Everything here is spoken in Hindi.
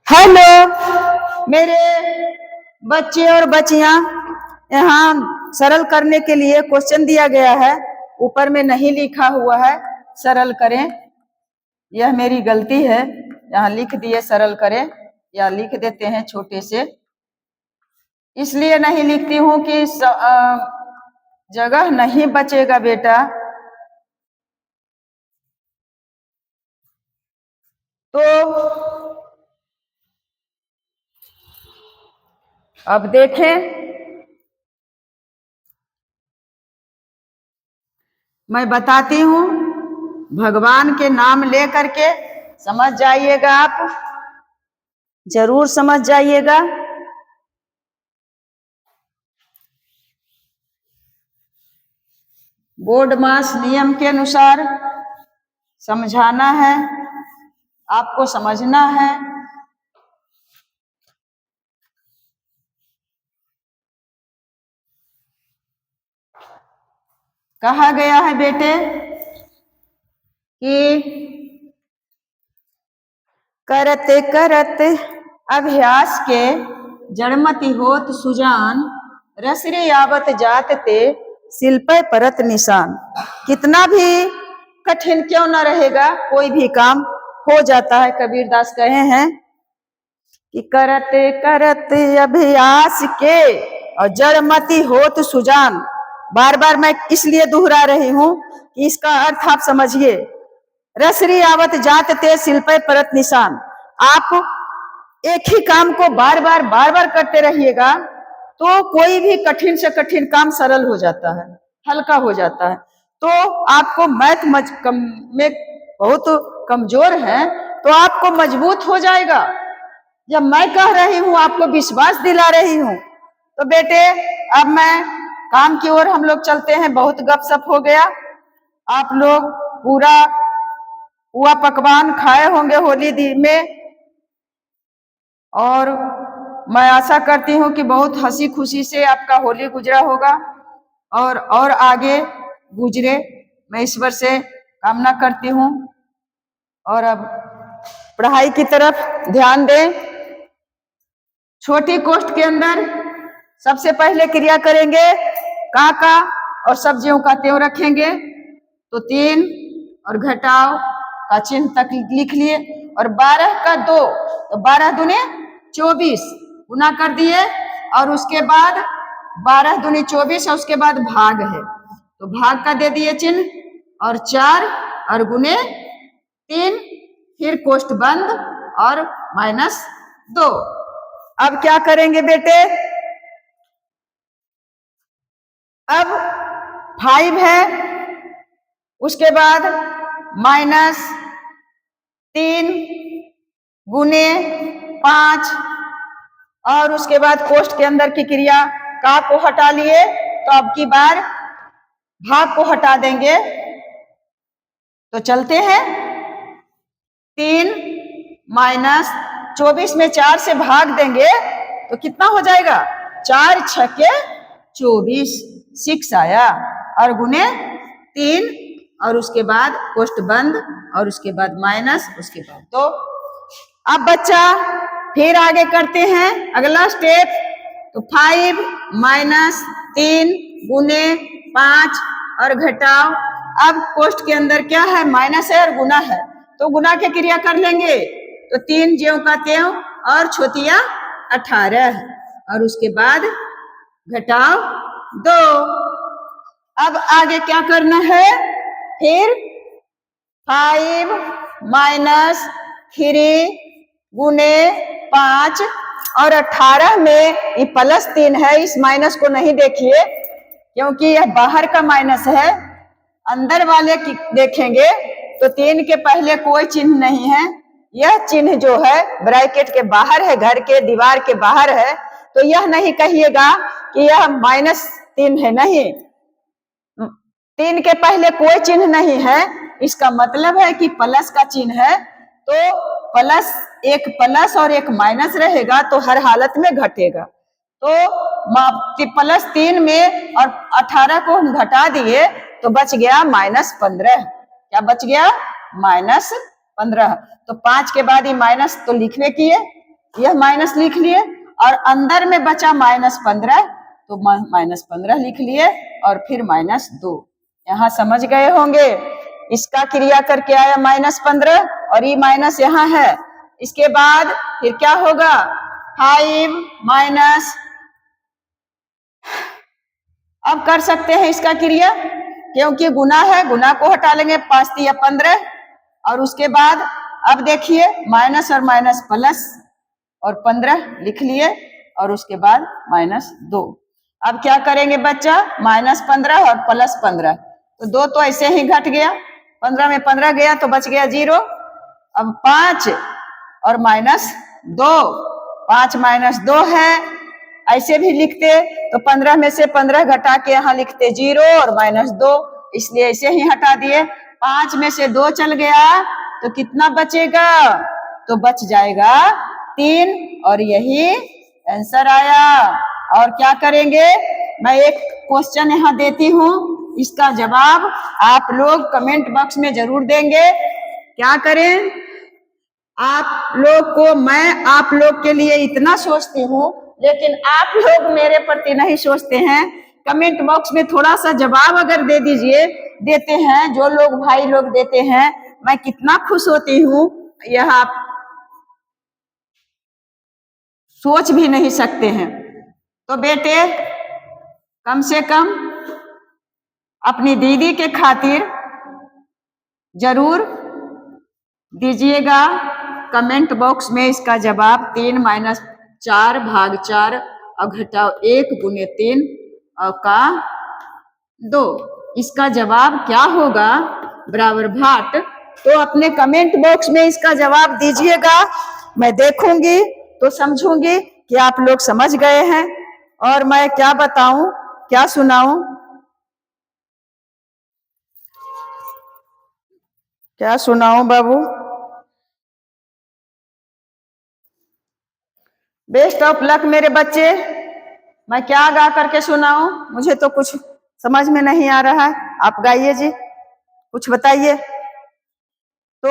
हेलो मेरे बच्चे और बच्चियां, यहाँ सरल करने के लिए क्वेश्चन दिया गया है। ऊपर में नहीं लिखा हुआ है सरल करें, यह मेरी गलती है। यहाँ लिख दिए सरल करें, या लिख देते हैं छोटे से, इसलिए नहीं लिखती हूं कि जगह नहीं बचेगा बेटा। तो अब देखें, मैं बताती हूं, भगवान के नाम ले करके समझ जाइएगा, आप जरूर समझ जाइएगा। बोर्ड मास नियम के अनुसार समझाना है, आपको समझना है। कहा गया है बेटे कि करते करते अभ्यास के जड़मति होत सुजान, रसरे आवत जात ते शिल्पे परत निशान। कितना भी कठिन क्यों न रहेगा, कोई भी काम हो जाता है। कबीरदास कहे हैं कि करते करते अभ्यास के और जड़मति होत सुजान। बार बार मैं इसलिए दोहरा रही हूं कि इसका अर्थ आप समझिए। रसरी आवत जात ते शिल्पे परत निशान। आप एक ही काम को बार बार करते रहिएगा तो कोई भी कठिन से कठिन काम सरल हो जाता है, हल्का हो जाता है। तो आपको मैथ में बहुत कमजोर है तो आपको मजबूत हो जाएगा। जब मैं कह रही हूं, आपको विश्वास दिला रही हूं, तो बेटे अब मैं काम की ओर हम लोग चलते हैं। बहुत गपशप हो गया, आप लोग पूरा पुआ पकवान खाए होंगे होली में, और मैं आशा करती हूँ कि बहुत हंसी खुशी से आपका होली गुजरा होगा और आगे गुजरे, मैं ईश्वर से कामना करती हूँ। और अब पढ़ाई की तरफ ध्यान दें। छोटी कोष्ठ के अंदर सबसे पहले क्रिया करेंगे, का और सब्जियों का त्यों रखेंगे, तो 3 और घटाव का चिन्ह तक लिख लिए, और 12 का 2, तो 12 दूने 24 गुना कर दिए, और उसके बाद 12 दूनी 24 है, उसके बाद भाग है तो भाग का दे दिए चिन्ह, और 4 और गुने 3, फिर कोष्ठ बंद और -2। अब क्या करेंगे बेटे, अब 5 है, उसके बाद -3 गुने 5, और उसके बाद कोष्ठ के अंदर की क्रिया का को हटा लिए, तो अब की बार भाग को हटा देंगे। तो चलते हैं, 3 -24 में 4 से भाग देंगे तो कितना हो जाएगा, 4 छके 24, 6 आया, और गुने 3, और उसके बाद कोष्ठ बंद, और उसके बाद माइनस, उसके बाद तो। अब बच्चा फिर आगे करते हैं अगला स्टेप, तो 5 -3 गुने 5 और घटाव। अब कोष्ठ के अंदर क्या है, माइनस है और गुना है, तो गुना की क्रिया कर लेंगे, तो 3 ज्यों का त्यों और छोतिया 18, और उसके बाद घटाव 2। अब आगे क्या करना है, फिर 5 -3 गुने 5 और 18 में ये +3 है, इस माइनस को नहीं देखिए क्योंकि यह बाहर का माइनस है। अंदर वाले की देखेंगे तो 3 के पहले कोई चिन्ह नहीं है, यह चिन्ह जो है ब्रैकेट के बाहर है, घर के दीवार के बाहर है, तो यह नहीं कहिएगा कि यह -3 है, नहीं, 3 के पहले कोई चिन्ह नहीं है, इसका मतलब है कि प्लस का चिन्ह है, तो एक प्लस और एक माइनस रहेगा तो हर हालत में घटेगा। तो +3 में और 18 को हम घटा दिए तो बच गया -15। क्या बच गया, -15। तो 5 के बाद ये माइनस तो लिखने किए, यह माइनस लिख लिए और अंदर में बचा -15, तो -15 लिख लिए और फिर -2। यहाँ समझ गए होंगे। इसका क्रिया करके आया -15 और ये माइनस यहाँ है। इसके बाद फिर क्या होगा, 5 माइनस, अब कर सकते हैं इसका क्रिया, क्योंकि गुना है, गुना को हटा लेंगे, 5 तिया 15 और उसके बाद अब देखिए माइनस और माइनस प्लस और 15 लिख लिए और उसके बाद -2। अब क्या करेंगे बच्चा, -15 और +15, तो 2 तो ऐसे ही घट गया, 15 में 15 गया तो बच गया 0। अब 5 और -2, 5 - 2 है, ऐसे भी लिखते तो 15 में से 15 घटा के यहाँ लिखते 0 और -2, इसलिए ऐसे ही हटा दिए। 5 में से 2 चल गया तो कितना बचेगा, तो बच जाएगा 3 और यही आंसर आया। और क्या करेंगे, मैं एक क्वेश्चन यहाँ देती हूँ, इसका जवाब आप लोग कमेंट बॉक्स में जरूर देंगे। क्या करें, आप लोग को मैं आप लोग के लिए इतना सोचती हूँ, लेकिन आप लोग मेरे प्रति नहीं सोचते हैं। कमेंट बॉक्स में थोड़ा सा जवाब अगर दे दीजिए, देते हैं जो लोग भाई लोग देते हैं, मैं कितना खुश होती हूँ, यह आप सोच भी नहीं सकते हैं। तो बेटे कम से कम अपनी दीदी के खातिर जरूर दीजिएगा कमेंट बॉक्स में इसका जवाब। 3 - 4 भाग 4 और घटाओ 1 गुने 3 का 2, इसका जवाब क्या होगा बराबर भाट। तो अपने कमेंट बॉक्स में इसका जवाब दीजिएगा, मैं देखूंगी तो समझूंगी कि आप लोग समझ गए हैं। और मैं क्या बताऊं, क्या सुनाऊं, क्या सुनाऊं बाबू। बेस्ट ऑफ लक मेरे बच्चे, मैं क्या गा करके सुनाऊं, मुझे तो कुछ समझ में नहीं आ रहा है। आप गाइए जी, कुछ बताइए। तो